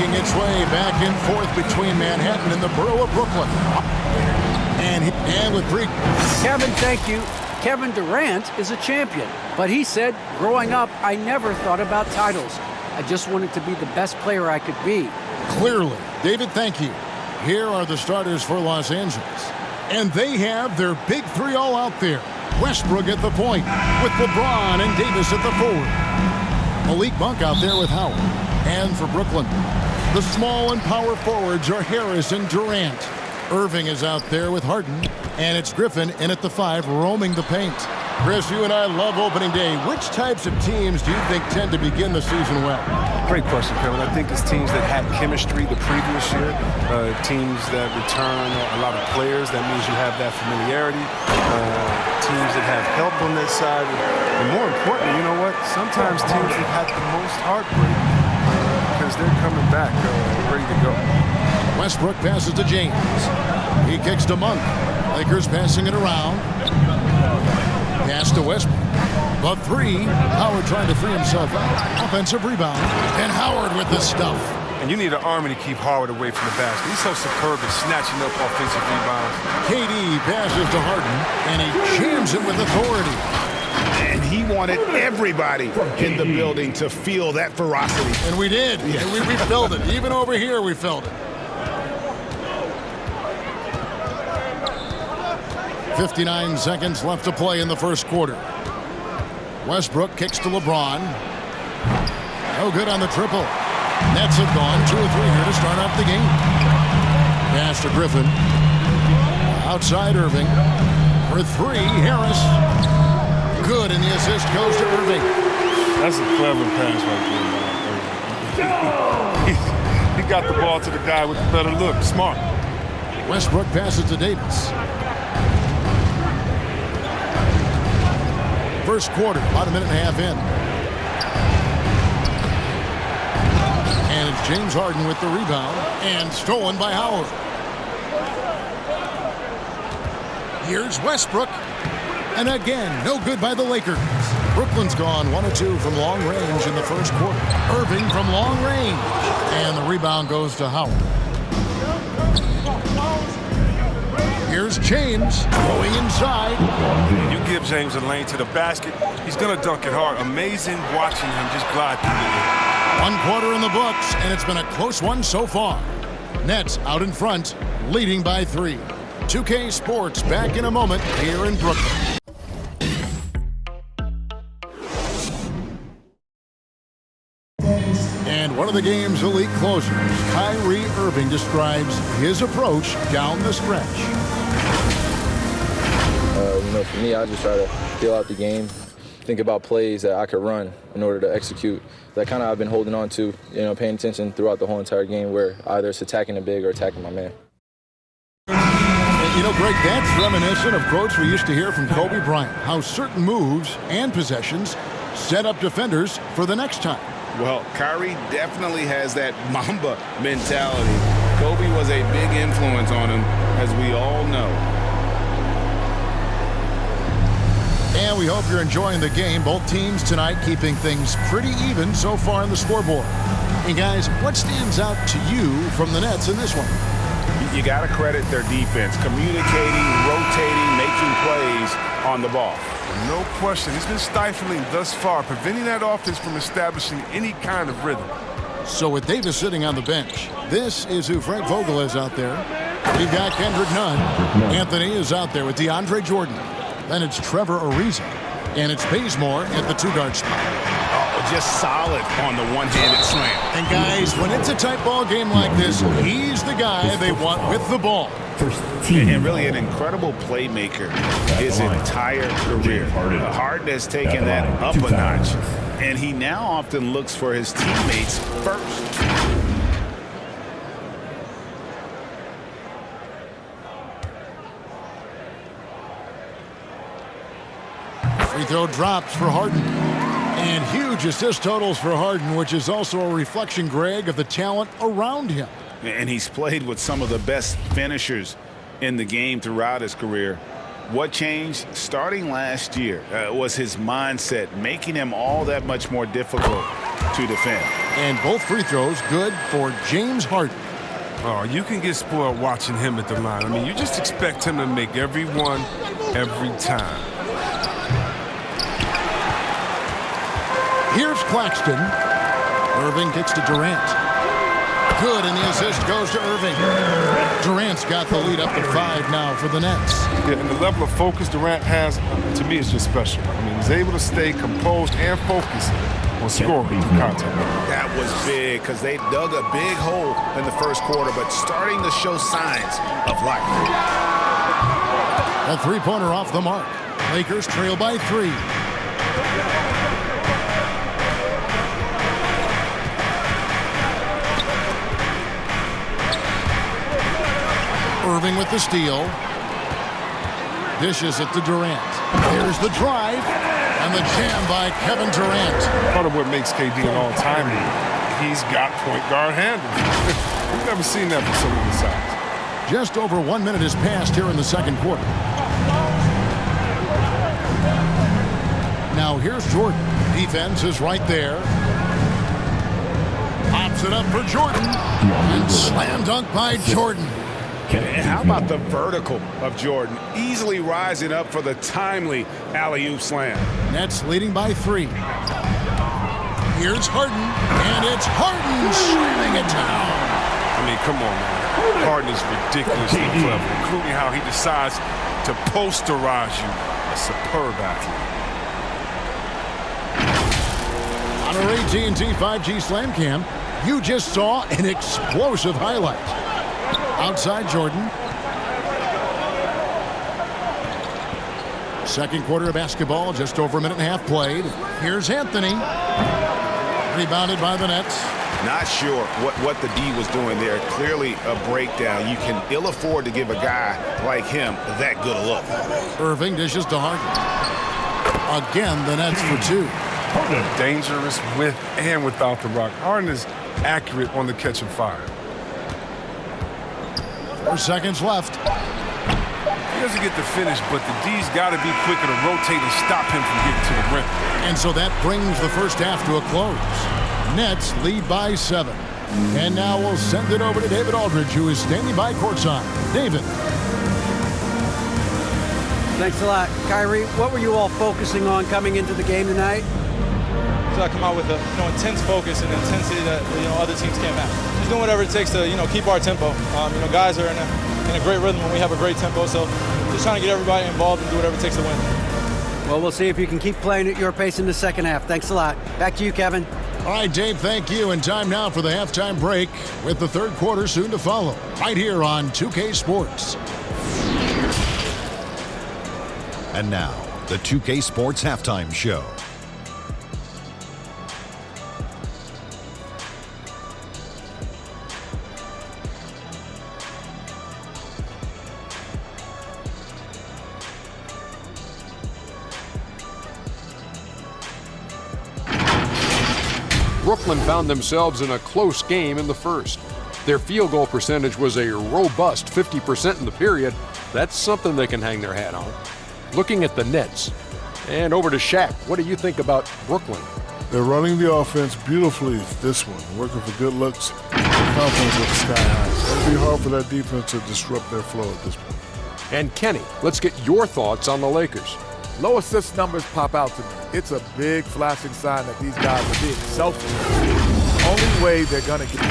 making its way back and forth between Manhattan and the borough of Brooklyn. And with three. Kevin, thank you. Kevin Durant is a champion, but he said, growing up, I never thought about titles. I just wanted to be the best player I could be. Clearly. David, thank you. Here are the starters for Los Angeles. And they have their big three all out there. Westbrook at the point, with LeBron and Davis at the forward. Malik Monk out there with Howard. And for Brooklyn, the small and power forwards are Harris and Durant. Irving is out there with Harden, and it's Griffin in at the 5, roaming the paint. Chris, you and I love opening day. Which types of teams do you think tend to begin the season well? Great question, Kevin. I think it's teams that had chemistry the previous year, teams that return a lot of players. That means you have that familiarity. Teams that have help on that side. And more importantly, you know what? Sometimes teams that have the most heartbreak because they're coming back ready to go. Westbrook passes to James. He kicks to Monk. Lakers passing it around. Pass to Westbrook. The 3. Howard trying to free himself out. Offensive rebound. And Howard with the stuff. And you need an army to keep Howard away from the basket. He's so superb at snatching up offensive rebounds. KD passes to Harden, and he jams it with authority. And he wanted everybody in the building to feel that ferocity. And we did. Yeah. And we felt it. Even over here, we felt it. 59 seconds left to play in the first quarter. Westbrook kicks to LeBron. No good on the triple. Nets have gone 2 or 3 here to start off the game. Pass to Griffin. Outside Irving. For 3, Harris. Good, and the assist goes to Irving. That's a clever pass right there. He got the ball to the guy with the better look. Smart. Westbrook passes to Davis. First quarter, about a minute and a half in. And it's James Harden with the rebound, and stolen by Howard. Here's Westbrook. And again, no good by the Lakers. Brooklyn's gone 1 or 2 from long range in the first quarter. Irving from long range. And the rebound goes to Howard. Here's James going inside. You give James a lane to the basket, he's going to dunk it hard. Amazing watching him just glide through the air. 1 quarter in the books, and it's been a close one so far. Nets out in front, leading by 3. 2K Sports back in a moment here in Brooklyn. And one of the game's elite closers, Kyrie Irving, describes his approach down the stretch. For me, I just try to feel out the game, think about plays that I could run in order to execute. That kind of I've been holding on to, paying attention throughout the whole entire game where either it's attacking the big or attacking my man. Greg, that's reminiscent of quotes we used to hear from Kobe Bryant, how certain moves and possessions set up defenders for the next time. Well, Kyrie definitely has that Mamba mentality. Kobe was a big influence on him, as we all know. And we hope you're enjoying the game. Both teams tonight keeping things pretty even so far on the scoreboard. And guys, what stands out to you from the Nets in this one? You got to credit their defense, communicating, rotating, making plays on the ball. No question. He's been stifling thus far, preventing that offense from establishing any kind of rhythm. So with Davis sitting on the bench, this is who Frank Vogel is out there. We've got Kendrick Nunn. Anthony is out there with DeAndre Jordan. Then it's Trevor Ariza. And it's Bazemore at the 2-guard spot. Oh, just solid on the one-handed slam. And guys, when it's a tight ball game like this, he's the guy they want with the ball. And really an incredible playmaker his entire career. Harden has taken that up a notch, and he now often looks for his teammates first. Free throw drops for Harden. And huge assist totals for Harden, which is also a reflection, Greg, of the talent around him. And he's played with some of the best finishers in the game throughout his career. What changed starting last year was his mindset, making him all that much more difficult to defend. And both free throws good for James Harden. Oh, you can get spoiled watching him at the line. I mean, you just expect him to make every one, every time. Here's Claxton. Irving kicks to Durant. Good, and the assist goes to Irving. Durant's got the lead up to 5 now for the Nets. Yeah, and the level of focus Durant has, to me, is just special. I mean, he's able to stay composed and focused on scoring contact. That was big because they dug a big hole in the first quarter, but starting to show signs of life. A three-pointer off the mark. Lakers trail by 3. Irving with the steal. Dishes it to Durant. Here's the drive. And the jam by Kevin Durant. Part of what makes KD an all-time leader, he's got point guard handles. We've never seen that for someone his size. Just over 1 minute has passed here in the second quarter. Now here's Jordan. Defense is right there. Pops it up for Jordan. And slam dunk by Jordan. And how about the vertical of Jordan, easily rising up for the timely alley-oop slam. Nets leading by 3. Here's Harden, and it's Harden slamming it down. I mean, come on, man. Harden is ridiculously clever, including how he decides to posterize you. A superb athlete. On our AT&T 5G Slam Cam, you just saw an explosive highlight. Outside Jordan. Second quarter of basketball, just over a minute and a half played. Here's Anthony. Rebounded by the Nets. Not sure what the D was doing there. Clearly a breakdown. You can ill afford to give a guy like him that good a look. Irving dishes to Harden. Again, the Nets for 2. Dangerous with and without the rock. Harden is accurate on the catch and fire. 4 seconds left. He doesn't get the finish, but the D's got to be quicker to rotate and stop him from getting to the rim. And so that brings the first half to a close. Nets lead by 7. And now we'll send it over to David Aldridge, who is standing by courtside. David. Thanks a lot. Kyrie, what were you all focusing on coming into the game tonight? So I come out with a intense focus and intensity that other teams can't match. Just doing whatever it takes to keep our tempo. Guys are in a great rhythm when we have a great tempo. So just trying to get everybody involved and do whatever it takes to win. Well, we'll see if you can keep playing at your pace in the second half. Thanks a lot. Back to you, Kevin. All right, Dave, thank you. And time now for the halftime break with the third quarter soon to follow. Right here on 2K Sports. And now, the 2K Sports Halftime Show. Brooklyn found themselves in a close game in the first. Their field goal percentage was a robust 50% in the period. That's something they can hang their hat on. Looking at the Nets, and over to Shaq, what do you think about Brooklyn? They're running the offense beautifully this one, working for good looks. The confidence looks sky high. So it'll be hard for that defense to disrupt their flow at this point. And Kenny, let's get your thoughts on the Lakers. Low assist numbers pop out to me. It's a big flashing sign that these guys are being selfish. The only way they're going to get...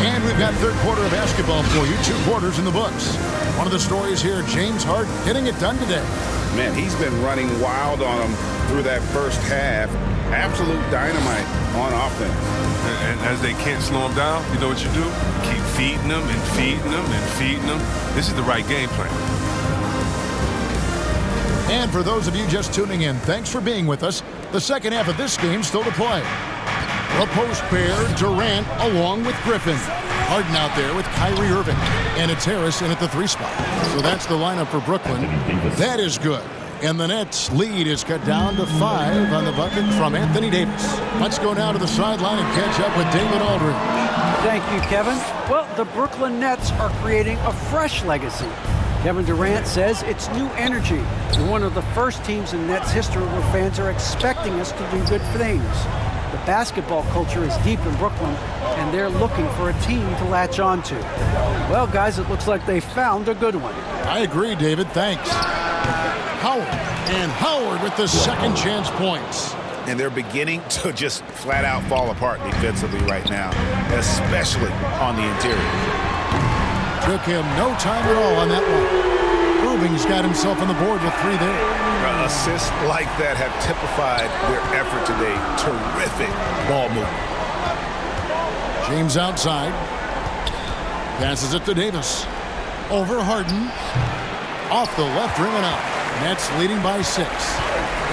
And we've got third quarter of basketball for you. 2 quarters in the books. One of the stories here, James Harden getting it done today. Man, he's been running wild on them through that first half. Absolute dynamite on offense. And as they can't slow him down, you know what you do? Keep feeding them and feeding them and feeding them. This is the right game plan. And for those of you just tuning in, thanks for being with us. The second half of this game still to play. The post pair, Durant along with Griffin. Harden out there with Kyrie Irving. And it's Harris in at the 3 spot. So that's the lineup for Brooklyn. That is good. And the Nets' lead is cut down to 5 on the bucket from Anthony Davis. Let's go now to the sideline and catch up with David Aldridge. Thank you, Kevin. Well, the Brooklyn Nets are creating a fresh legacy. Kevin Durant says it's new energy. We're one of the first teams in Nets history where fans are expecting us to do good things. The basketball culture is deep in Brooklyn, and they're looking for a team to latch on to. Well, guys, it looks like they found a good one. I agree, David. Thanks. Howard. And Howard with the second chance points. And they're beginning to just flat out fall apart defensively right now, especially on the interior. Took him no time at all on that one. Irving's got himself on the board with 3 there. Assists like that have typified their effort today. Terrific ball movement. James outside. Passes it to Davis. Over Harden. Off the left rim and out. Nets leading by 6.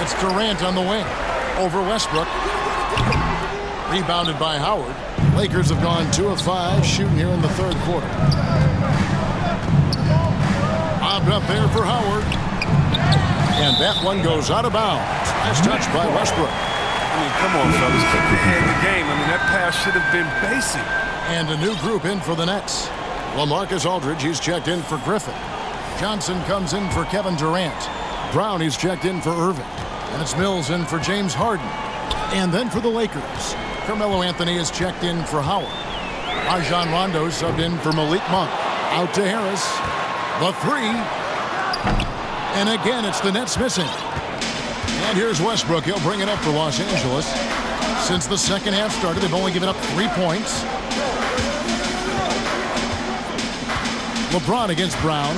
It's Durant on the wing. Over Westbrook. Rebounded by Howard. Lakers have gone 2 of 5 shooting here in the third quarter. Bobbed up there for Howard. And that one goes out of bounds. Nice touch by Westbrook. I mean, come on, fellas. Keep your head in the game. I mean, that pass should have been basic. And a new group in for the Nets. LaMarcus Aldridge, he's checked in for Griffin. Johnson comes in for Kevin Durant. Brown, he's checked in for Irving. And it's Mills in for James Harden. And then for the Lakers, Carmelo Anthony is checked in for Howard. Rajon Rondo subbed in for Malik Monk. Out to Harris. The 3. And again, it's the Nets missing. And here's Westbrook. He'll bring it up for Los Angeles. Since the second half started, they've only given up 3 points. LeBron against Brown.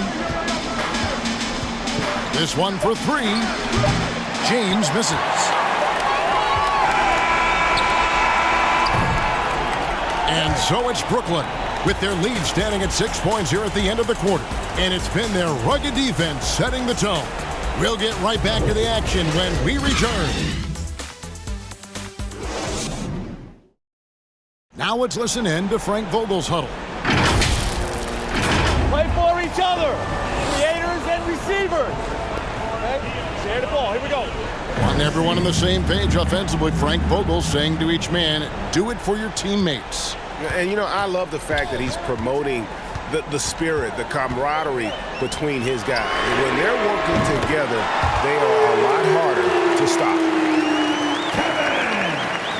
This one for 3. James misses. And so it's Brooklyn with their lead standing at 6 points here at the end of the quarter. And it's been their rugged defense setting the tone. We'll get right back to the action when we return. Now let's listen in to Frank Vogel's huddle. Play for each other, creators and receivers. Okay, share the ball. Here we go. Want everyone on the same page offensively. Frank Vogel saying to each man, do it for your teammates. And, you know, I love the fact that he's promoting the spirit, the camaraderie between his guys. And when they're working together, they are a lot harder to stop.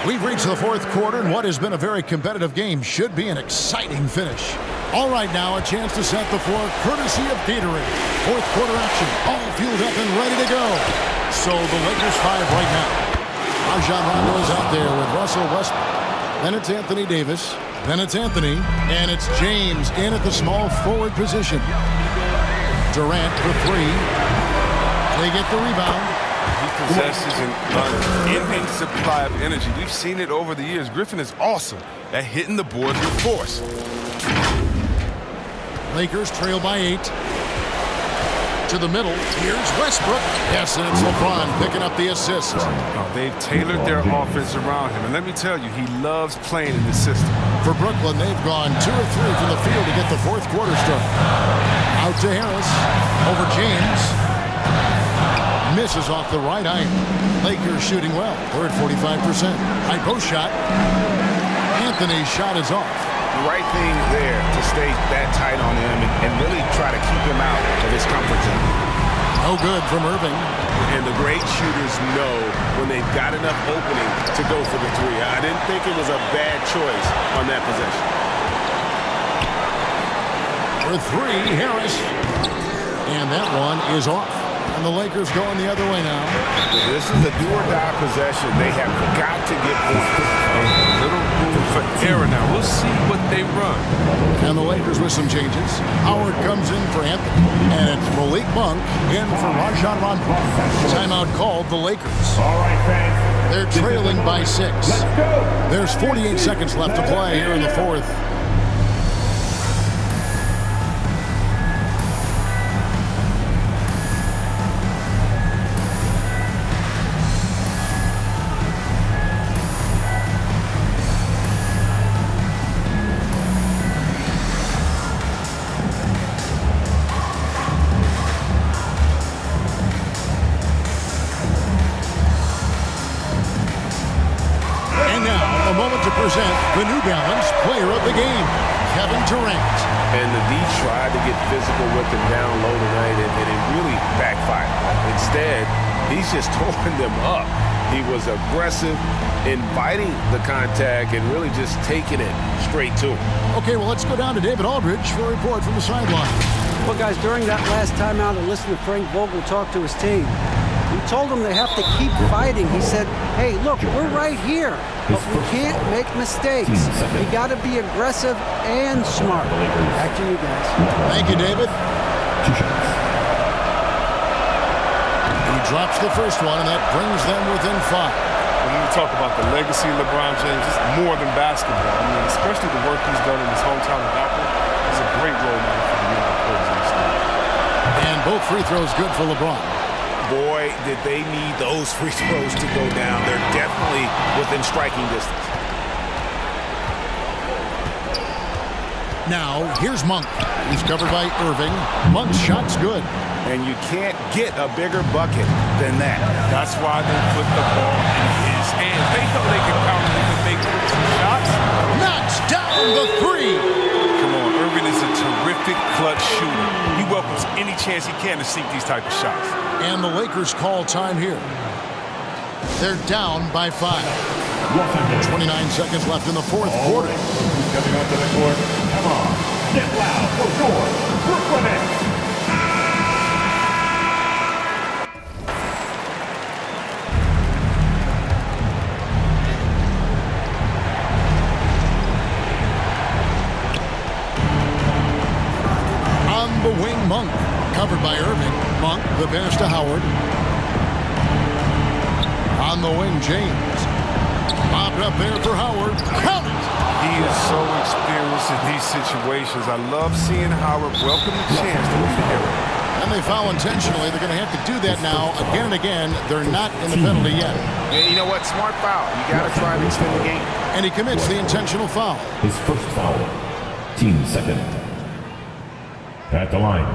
We've reached the fourth quarter, and what has been a very competitive game should be an exciting finish. All right, now a chance to set the floor, courtesy of Gatorade. Fourth quarter action, all fueled up and ready to go. So the Lakers 5 right now. Rajon Rondo is out there with Russell Westbrook. Then it's Anthony Davis. Then it's Anthony. And it's James in at the small forward position. Durant for 3. They get the rebound. He possesses an unending supply of energy. We've seen it over the years. Griffin is awesome at hitting the boards with force. Lakers trail by 8. To the middle. Here's Westbrook. Yes, and it's LeBron picking up the assist. Oh, they've tailored their offense around him. And let me tell you, he loves playing in this system. For Brooklyn, they've gone 2 of 3 from the field to get the fourth quarter started. Out to Harris. Over James. Misses off the right iron. Lakers shooting well. They're at 45%. High post shot. Anthony's shot is off. The right thing there to stay that tight on him and really try to keep him out of his comfort zone. No good from Irving. And the great shooters know when they've got enough opening to go for the 3. I didn't think it was a bad choice on that possession. For 3, Harris. And that one is off. And the Lakers going the other way now. This is a do-or-die possession. They have got to get points. A little room for error now. We'll see what they run. And the Lakers with some changes. Howard comes in for Anthony. And it's Malik Monk in for Rajon Rondo. Timeout called the Lakers. All right, fans. They're trailing by 6. There's 48 seconds left to play here in the fourth. The New Balance Player of the the game, Kevin Durant. And the D tried to get physical with him down low tonight, and it really backfired. Instead, he's just tore them up. He was aggressive, inviting the contact, and really just taking it straight to him. Okay, well, let's go down to David Aldridge for a report from the sideline. Well, guys, during that last timeout, I listened to Frank Vogel talk to his team. He told them they have to keep fighting. He said, hey, look, we're right here, but we can't make mistakes. We got to be aggressive and smart. Back to you guys. Thank you, David. He drops the first one, and that brings them within 5. When you talk about the legacy of LeBron James, it's more than basketball. I mean, especially the work he's done in his hometown of Apple. He's a great role model for the young players in this league. And both free throws good for LeBron. Boy, did they need those free throws to go down. They're definitely within striking distance. Now, here's Monk. He's covered by Irving. Monk's shot's good. And you can't get a bigger bucket than that. That's why they put the ball in his hands. They know they can count him. They can make 2 shots. Knocks down the 3. Come on, Irving is a terrific clutch shooter. He welcomes any chance he can to sink these type of shots. And the Lakers call time here. They're down by 5. 29 seconds left in the fourth quarter. Coming onto the court. Come on. Get loud for your Brooklyn Nets. On the wing, Monk. Covered by Irving. Monk, the pass to Howard. On the wing, James. Popped up there for Howard. Count it! He is so experienced in these situations. I love seeing Howard welcome the chance to lead the hero. And they foul intentionally. They're going to have to do that now again and again. They're not in the penalty yet. And you know what? Smart foul. You got to try to extend the game. And he commits the intentional foul. His first foul. Team second. At the line,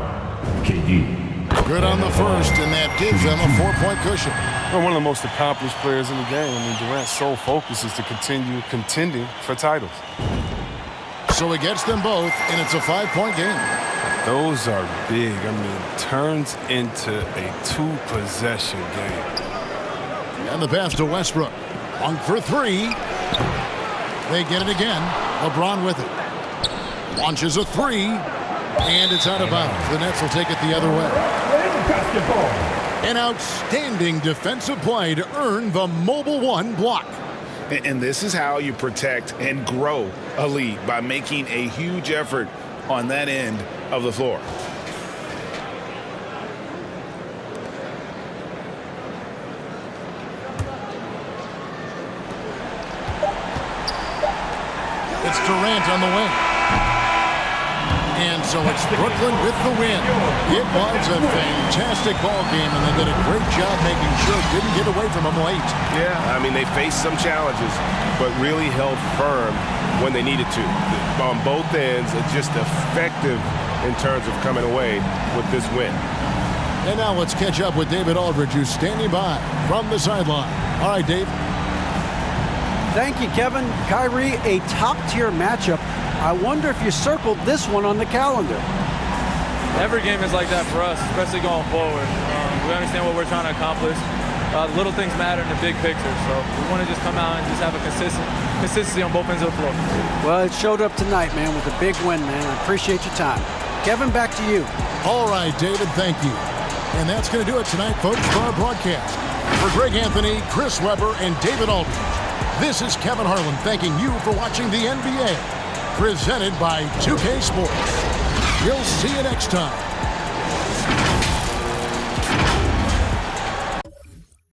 KD. Good on the first, and that gives them a 4-point cushion. Well, one of the most accomplished players in the game. I mean, Durant's sole focus is to continue contending for titles. So he gets them both, and it's a 5-point game. Those are big. I mean, turns into a 2-possession game. And the pass to Westbrook. Monk for 3. They get it again. LeBron with it. Launches a 3. And it's out of bounds. The Nets will take it the other way. An outstanding defensive play to earn the Mobile One block. And this is how you protect and grow a lead, by making a huge effort on that end of the floor. It's Durant on the wing. And so it's Brooklyn with the win. It was a fantastic ball game, and they did a great job making sure it didn't get away from them late. Yeah, I mean, they faced some challenges, but really held firm when they needed to. On both ends, it's just effective in terms of coming away with this win. And now let's catch up with David Aldridge, who's standing by from the sideline. All right, Dave. Thank you, Kevin. Kyrie, a top-tier matchup. I wonder if you circled this one on the calendar. Every game is like that for us, especially going forward. We understand what we're trying to accomplish. Little things matter in the big picture, so we want to just come out and just have a consistency on both ends of the floor. Well, it showed up tonight, man, with a big win, man. I appreciate your time. Kevin, back to you. All right, David, thank you. And that's going to do it tonight, folks, for our broadcast. For Greg Anthony, Chris Webber, and David Aldridge, this is Kevin Harlan thanking you for watching the NBA, presented by 2K Sports. We'll see you next time.